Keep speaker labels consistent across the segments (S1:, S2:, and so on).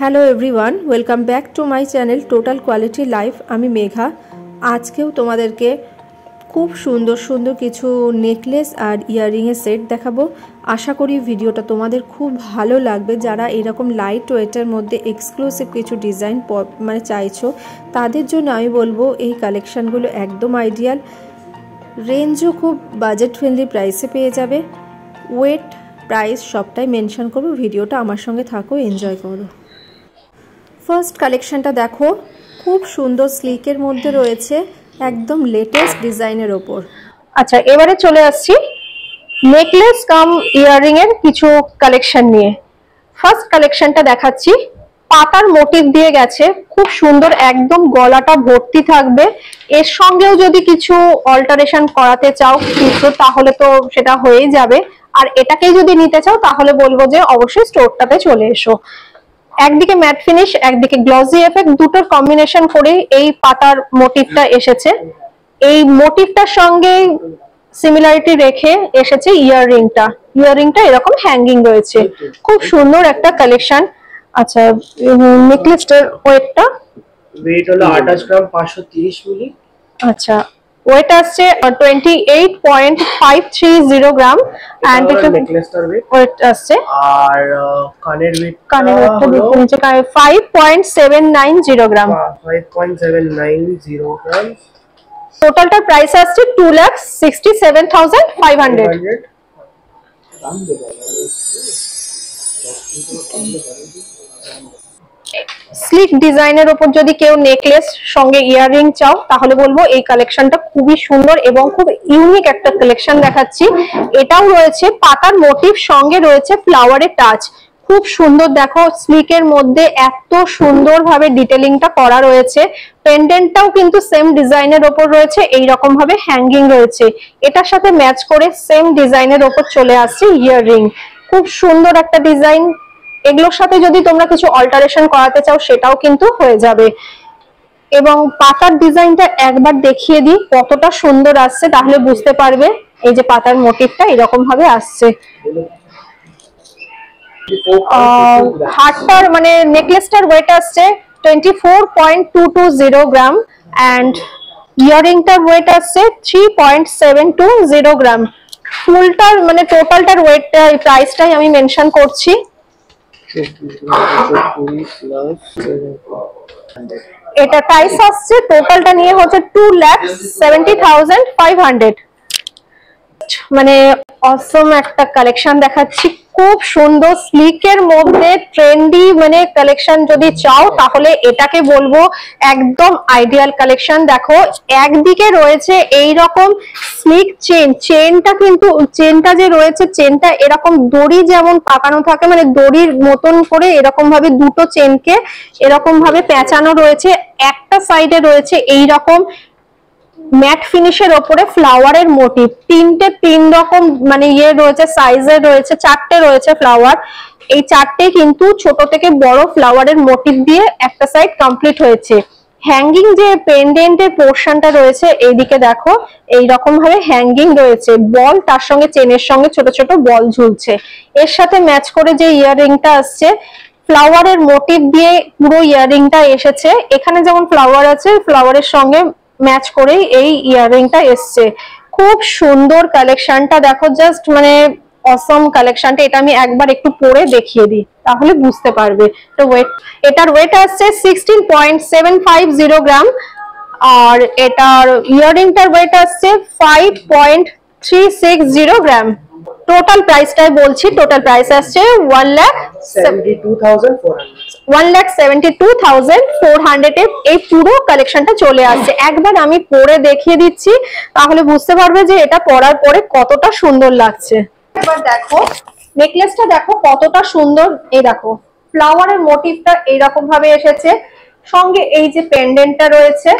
S1: Hello everyone, welcome back to my channel total quality life. আমি মেঘা। আজকেও তোমাদেরকে খুব সুন্দর সুন্দর কিছু নেকলেস আর ইয়াররিংয়ের সেট দেখাবো। আশা করি ভিডিওটা তোমাদের খুব ভালো লাগবে। যারা এরকম লাইট ওয়েটের মধ্যে এক্সক্লুসিভ কিছু ডিজাইন চাইছো, তাদের জন্য আমি বলবো এই কালেকশানগুলো একদম আইডিয়াল। রেঞ্জও খুব বাজেট ফ্রেন্ডলি প্রাইসে পেয়ে যাবে। ওয়েট, প্রাইস সবটাই মেনশন করবো। ভিডিওটা আমার সঙ্গে থাকো, এনজয় করো। ফার্স্ট কালেকশনটা দেখো, খুব সুন্দর স্লিকের মধ্যে রয়েছে, একদম লেটেস্ট ডিজাইনের ওপর।
S2: আচ্ছা, এবারে চলে আসছি নেকলেস কাম ইয়াররিং এর কিছু কালেকশন নিয়ে। ফার্স্ট কালেকশনটা দেখাচ্ছি, পাতার মোটিভ দিয়ে গেছে, খুব সুন্দর, একদম গলাটা ভর্তি থাকবে। এর সঙ্গেও যদি কিছু অল্টারেশন করাতে চাও কিছু, তাহলে তো সেটা হয়েই যাবে। আর এটাকেই যদি নিতে চাও তাহলে বলবো যে অবশ্যই স্টোরটাতে চলে এসো। একদিকে ম্যাট ফিনিশ, একদিকে গ্লসি এফেক্ট, দুটোর কম্বিনেশন করে এই পাতার মোটিভটা এসেছে। এই মোটিভটার সঙ্গে সিমিলারিটি রেখে এসেছে ইয়াররিংটা এরকম হ্যাঙ্গিং রয়েছে, খুব সুন্দর একটা কালেকশন। আচ্ছা, নেকলেসটার ওয়েটটা
S3: হলো 28 গ্রাম 530 মিলি।
S2: আচ্ছা, ওয়েট আসছে 28.530 গ্রাম এন্ড এটা
S3: নেকলেসটার
S2: ওয়েট আসছে।
S3: আর কানের ওয়েটটা হলো
S2: 5.790 গ্রাম।
S3: 5.790 গ্রাম।
S2: টোটালটার প্রাইস আসছে 2,67,500। স্লিক ডিজাইনের উপর যদি কেউ নেকলেস সঙ্গে ইয়াররিং চাও তাহলে বলবো এই কালেকশনটা খুবই সুন্দর এবং খুব ইউনিক একটা কালেকশন দেখাচ্ছি। এটাও রয়েছে পাতার মোটিভ, সঙ্গে রয়েছে ফ্লাওয়ারের টাচ, খুব সুন্দর। দেখো স্লিকের মধ্যে এত সুন্দরভাবে ডিটেলিংটা করা রয়েছে। পেন্ডেন্টটাও কিন্তু সেম ডিজাইনের ওপর রয়েছে, এইরকম ভাবে হ্যাঙ্গিং রয়েছে। এটার সাথে ম্যাচ করে সেম ডিজাইনের ওপর চলে আসছে ইয়াররিং, খুব সুন্দর একটা ডিজাইন। এগুলোর সাথে যদি তোমরা কিছু অল্টারেশন করাতে চাও সেটাও কিন্তু হয়ে যাবে। এবং পাতার ডিজাইনটা একবার দেখিয়ে দিই কতটা সুন্দর আসছে, তাহলে বুঝতে পারবে। এই যে পাতার মোটিভটা এরকম ভাবে আসছে। হারটার মানে নেকলেসটার ওয়েট আসছে 24.220 গ্রাম এন্ড ইয়াররিংটার ওয়েট আসছে 3.720 গ্রাম। ফুলটার মানে টোটালটার ওয়েটটা, প্রাইসটাই আমি মেনশন করছি। এটা প্রাইস আসছে টোটালটা নিয়ে হচ্ছে 2,70,500। মানে অসম একটা কালেকশন দেখাচ্ছি, খুব সুন্দর স্লিকের মধ্যে ট্রেন্ডি মানে কালেকশন যদি চাও তাহলে এটাকে বলবো একদম আইডিয়াল কালেকশন। দেখো একদিকে রয়েছে এই রকম স্লিক চেনটা কিন্তু চেনটা যে রয়েছে, চেনটা এরকম দড়ি যেমন পাকানো থাকে, মানে দড়ির মতন করে এরকম ভাবে দুটো চেনকে এরকম ভাবে পেঁচানো রয়েছে। একটা সাইডে রয়েছে এই রকম ম্যাট ফিনিশের ওপরে ফ্লাওয়ারের মোটিভ, তিন রকম মানে ইয়ে রয়েছে, সাইজের রয়েছে, চারটে রয়েছে ফ্লাওয়ার। এই চারটে কিন্তু ছোট থেকে বড় ফ্লাওয়ারের মোটিভ দিয়ে একটা সাইড কমপ্লিট হয়েছে। হ্যাঙ্গিং যে পেন্ডেন্টের পোর্শনটা রয়েছে এইদিকে দেখো এইরকম ভাবে হ্যাঙ্গিং রয়েছে, বল তার সঙ্গে চেনের সঙ্গে ছোট ছোট বল ঝুলছে। এর সাথে ম্যাচ করে যে ইয়াররিংটা আসছে, ফ্লাওয়ারের মোটিভ দিয়ে পুরো ইয়াররিংটা এসেছে। এখানে যেমন ফ্লাওয়ার আছে, ফ্লাওয়ারের সঙ্গে ম্যাচ করে এই ইয়াররিংটা এসছে। খুব সুন্দর কালেকশনটা দেখো, জাস্ট মানে অসম কালেকশনটা। এটা আমি একবার একটু পরে দেখিয়ে দিই তাহলে বুঝতে পারবে। তো ওয়েট, এটার ওয়েট আসছে 16.750 গ্রাম আর এটার ইয়াররিংটার ওয়েট আসছে 5.360 গ্রাম। টোটাল প্রাইসটাই বলছি, টোটাল প্রাইস আসছে 1,72,400 এই পুরো কালেকশনটা চলে আসছে। একবার আমি পরে দেখিয়ে দিচ্ছি তাহলে বুঝতে পারবে যে এটা পরার পরে কতটা সুন্দর লাগছে। এবার দেখো নেকলেসটা, দেখো কতটা সুন্দর। এই দেখো ফ্লাওয়ারের মোটিভটা এইরকম ভাবে এসেছে, সঙ্গে এই যে পেন্ডেন্টটা রয়েছে,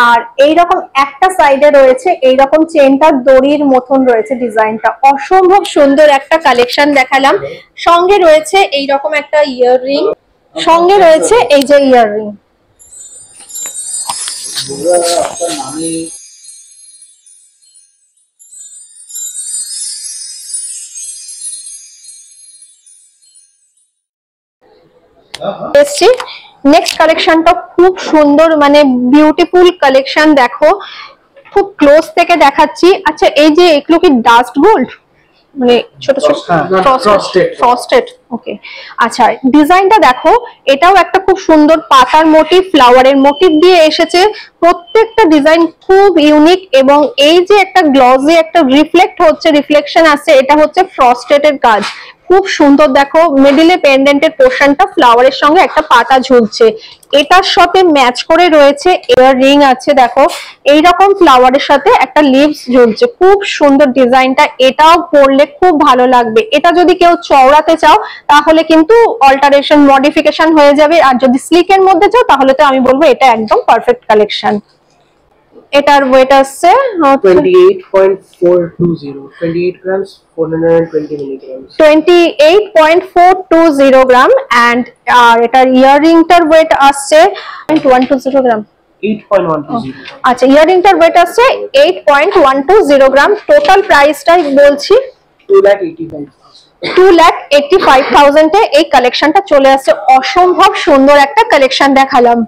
S2: আর এইরকম একটা সাইডে রয়েছে এইরকম চেনটা দড়ির মতন রয়েছে। ডিজাইনটা অসম্ভব সুন্দর একটা কালেকশন দেখালাম। সঙ্গে রয়েছে এইরকম একটা ইয়াররিং, সঙ্গে রয়েছে এই যে ইয়াররিং। এসছি নেক্সট কালেকশনটা খুব সুন্দর, মানে বিউটিফুল কালেকশন। দেখো খুব ক্লোজ থেকে দেখাচ্ছি। আচ্ছা এই যে এগুলো কি ডাস্ট গোল্ড, মানে ছোট ছোট ফ্রস্টেড? ওকে, আচ্ছা ডিজাইনটা দেখো, এটাও একটা খুব সুন্দর পাতার মোটিভ, ফ্লাওয়ারের মোটিভ দিয়ে এসেছে। প্রত্যেকটা ডিজাইন খুব ইউনিক, এবং এই যে একটা গ্লসি একটা রিফ্লেক্ট হচ্ছে, রিফ্লেকশন আসছে, এটা হচ্ছে ফ্রস্টেডের কাজ। খুব সুন্দর। দেখো মিডিলে পেন্ডেন্টের পোর্শনটা ফ্লাওয়ারের সঙ্গে একটা পাতা ঝুলছে, এটার সাথে ম্যাচ করে রয়েছে ইয়ার রিং আছে। দেখো এইরকম ফ্লাওয়ারের সাথে একটা লিভস ঝুলছে, খুব সুন্দর ডিজাইনটা। এটাও পরলে খুব ভালো লাগবে। এটা যদি কেউ চওড়াতে চাও তাহলে কিন্তু অল্টারেশন মডিফিকেশন হয়ে যাবে, আর যদি স্লিকের মধ্যে চাও তাহলে তো আমি বলবো এটা একদম পারফেক্ট কালেকশন। এটার ওয়েট আসছে
S3: 28.420, 28 grams, 420 milligrams,
S2: 28.420 গ্রাম। এন্ড আর এটার ইয়াররিংটার ওয়েট আসছে 120 গ্রাম।
S3: 8.120।
S2: আচ্ছা ইয়াররিংটার ওয়েট আসছে 8.120 গ্রাম। টোটাল প্রাইসটাই বলছি 2,85,000 এ এই কালেকশনটা চলে আসছে। অসম্ভব সুন্দর একটা কালেকশন দেখালাম।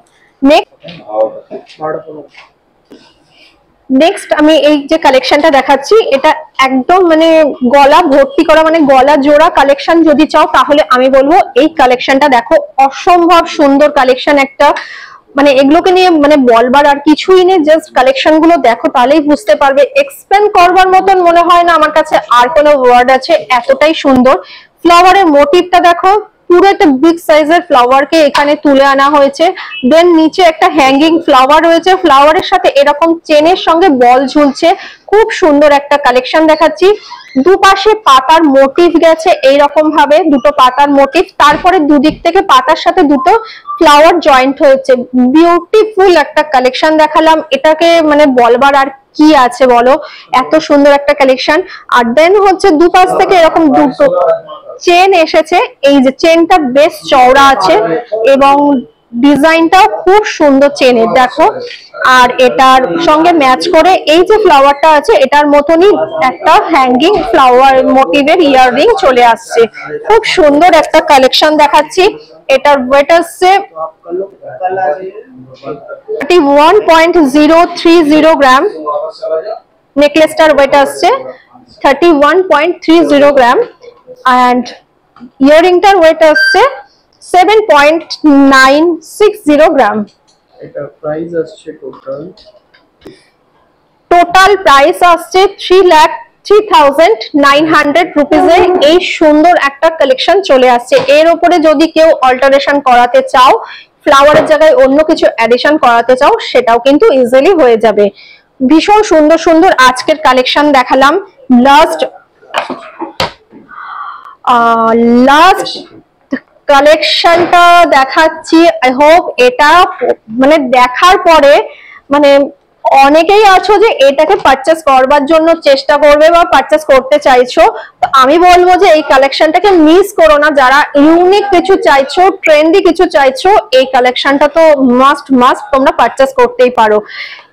S2: নেক্সট আমি এই যে কালেকশনটা দেখাচ্ছি, এটা একদম মানে গলা ভর্তি করা, মানে গলা জোড়া কালেকশন যদি চাও তাহলে আমি বলবো এই কালেকশনটা দেখো। অসম্ভব সুন্দর কালেকশন একটা, মানে এগুলোকে নিয়ে মানে বলবার আর কিছুই নেই, জাস্ট কালেকশন গুলো দেখো তাহলেই বুঝতে পারবে। এক্সপ্লেন করবার মতন মনে হয় না আমার কাছে আর কোনো ওয়ার্ড আছে, এতটাই সুন্দর। ফ্লাওয়ারের মোটিভটা দেখো, পুরো একটা বিগ সাইজের ফ্লাওয়ারকে এখানে তুলে আনা হয়েছে। দেন নিচে একটা হ্যাঙ্গিং ফ্লাওয়ার রয়েছে, ফ্লাওয়ারের সাথে এরকম চেনের সঙ্গে বল ঝুলছে। খুব সুন্দর একটা কালেকশন দেখাচ্ছি। দুপাশে পাতার মোটিভ গেছে এইরকম ভাবে, দুটো পাতার মোটিভ, তারপরে দুদিক থেকে পাতার সাথে দুটো ফ্লাওয়ার জয়েন্ট হয়েছে। বিউটিফুল একটা কালেকশন দেখালাম। এটাকে মানে বলবার আর কি আছে বলো, এত সুন্দর একটা কালেকশন। আর দেন হচ্ছে দুপাশ থেকে এরকম দুটো চেন এসেছে। এই যে চেনটা বেশ চওড়া আছে এবং ডিজাইনটাও খুব সুন্দর চেনের, দেখো। আর এটার সঙ্গে ম্যাচ করে এই যে ফ্লাওয়ারটা আছে, এটার মতনই একটা হ্যাঙ্গিং ফ্লাওয়ার মোটিভের ইয়াররিং চলে আসছে। খুব সুন্দর একটা কালেকশন দেখাচ্ছি। এটার ওয়েট আসছে 31.030 গ্রাম। নেকলেসটার ওয়েট আসছে 31.30 গ্রাম। অ্যান্ড ইয়াররিংটার ওয়েট আসছে 7.960 গ্রাম।
S3: এটা প্রাইস আসছে
S2: টোটাল প্রাইস আসছে 3,03,900 রুপিজে এই সুন্দর একটা কালেকশন চলে আসছে। এর উপরে যদি কেউ অল্টারেশন করাতে চাও, ফ্লাওয়ারের জায়গায় অন্য কিছু অ্যাডিশন করাতে চাও, সেটাও কিন্তু ইজিলি হয়ে যাবে। ভীষণ সুন্দর সুন্দর আজকের কালেকশন দেখালাম। লাস্ট কালেকশনটা দেখাচ্ছি। আই হোপ এটা মানে দেখার পরে মানে অনেকেই আছো যে এটাকে পারচেস করবার জন্য চেষ্টা করবে বা পারচেস করতে চাইছো, তো আমি বলবো যে এই কালেকশনটাকে মিস করো না। যারা ইউনিক কিছু চাইছো, ট্রেন্ডি কিছু চাইছো, এই কালেকশনটা তো মাস্ট তোমরা পারচেস করতেই পারো।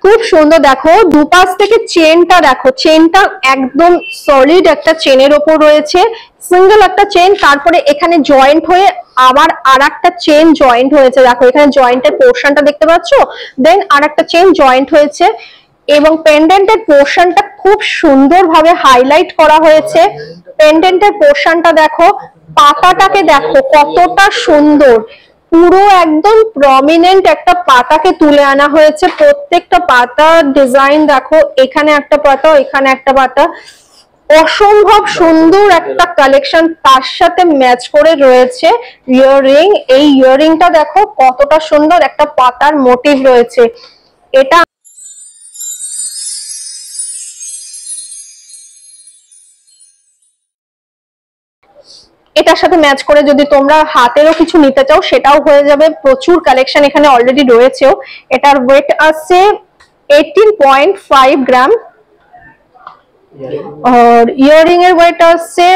S2: খুব সুন্দর। দেখো দুপাশ থেকে চেনটা দেখো, চেনটা একদম সলিড একটা চেনের ওপর রয়েছে, সিঙ্গেল একটা চেন, তারপরে এখানে জয়েন্ট হয়ে আবার আরেকটা চেন জয়েন্ট হয়েছে। দেখো এখানে জয়েন্টের পোর্শনটা দেখতে পাচ্ছ, দেন আরেকটা চেন জয়েন্ট হয়েছে, এবং পেন্ডেন্টের পোর্শনটা খুব সুন্দরভাবে হাইলাইট করা হয়েছে। পেন্ডেন্টের পোর্শনটা দেখো, পাতাটাকে দেখো কতটা সুন্দর, পুরো একদম প্রমিনেন্ট একটা পাতাকে তুলে আনা হয়েছে। প্রত্যেকটা পাতার ডিজাইন দেখো, এখানে একটা পাতা, এখানে একটা পাতা, অসম্ভব সুন্দর একটা কালেকশন। তার সাথে ম্যাচ করে রয়েছে ইয়াররিং। এই ইয়াররিংটা দেখো কতটা সুন্দর, একটা পাতার মোটিভ রয়েছে। এটা এটার সাথে ম্যাচ করে যদি তোমরা হাতেরও কিছু নিতে চাও সেটাও হয়ে যাবে। প্রচুর কালেকশন এখানে অলরেডি রয়েছেও। এটার ওয়েট আসছে 18.5 গ্রাম। और ইয়াররিং এর ওয়েট আসছে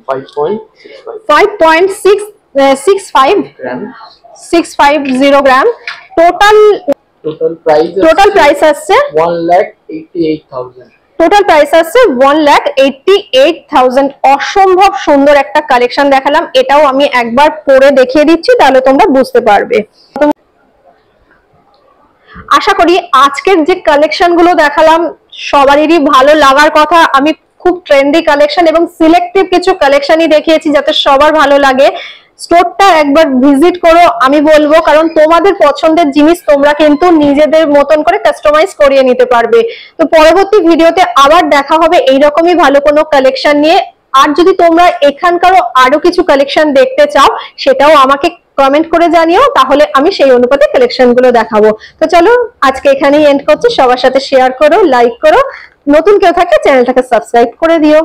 S2: 5.650 গ্রাম। টোটাল প্রাইস আসছে
S3: 1,88,000।
S2: টোটাল প্রাইস আছে 1,88,000। অসম্ভব সুন্দর একটা কালেকশন দেখালাম, এটাও আমি একবার পরে দেখিয়ে দিচ্ছি তাহলে তোমরা বুঝতে পারবে। আশা করি আজকের যে কালেকশন গুলো দেখালাম সবারই ভালো লাগার কথা। আমি খুব ট্রেন্ডি কালেকশন এবং সিলেক্টিভ কিছু কালেকশনই দেখিয়েছি যাতে সবার ভালো লাগে। স্টোরটা একবার ভিজিট করো আমি বলবো, কারণ তোমাদের পছন্দের জিনিস তোমরা কিন্তু নিজেদের মতন করে কাস্টমাইজ করিয়ে নিতে পারবে। তো পরবর্তী ভিডিওতে আবার দেখা হবে এইরকমই ভালো কোনো কালেকশন নিয়ে। আর যদি তোমরা এখানকারও আরো কিছু কালেকশন দেখতে চাও সেটাও আমাকে কমেন্ট করে জানিও, তাহলে আমি সেই অনুপাতে কালেকশন গুলো দেখাবো। তো চলো আজকে এখানেই এন্ড করছি। সবার সাথে শেয়ার করো, লাইক করো, নতুন কেউ থাকলে চ্যানেলটাকে সাবস্ক্রাইব করে দিও।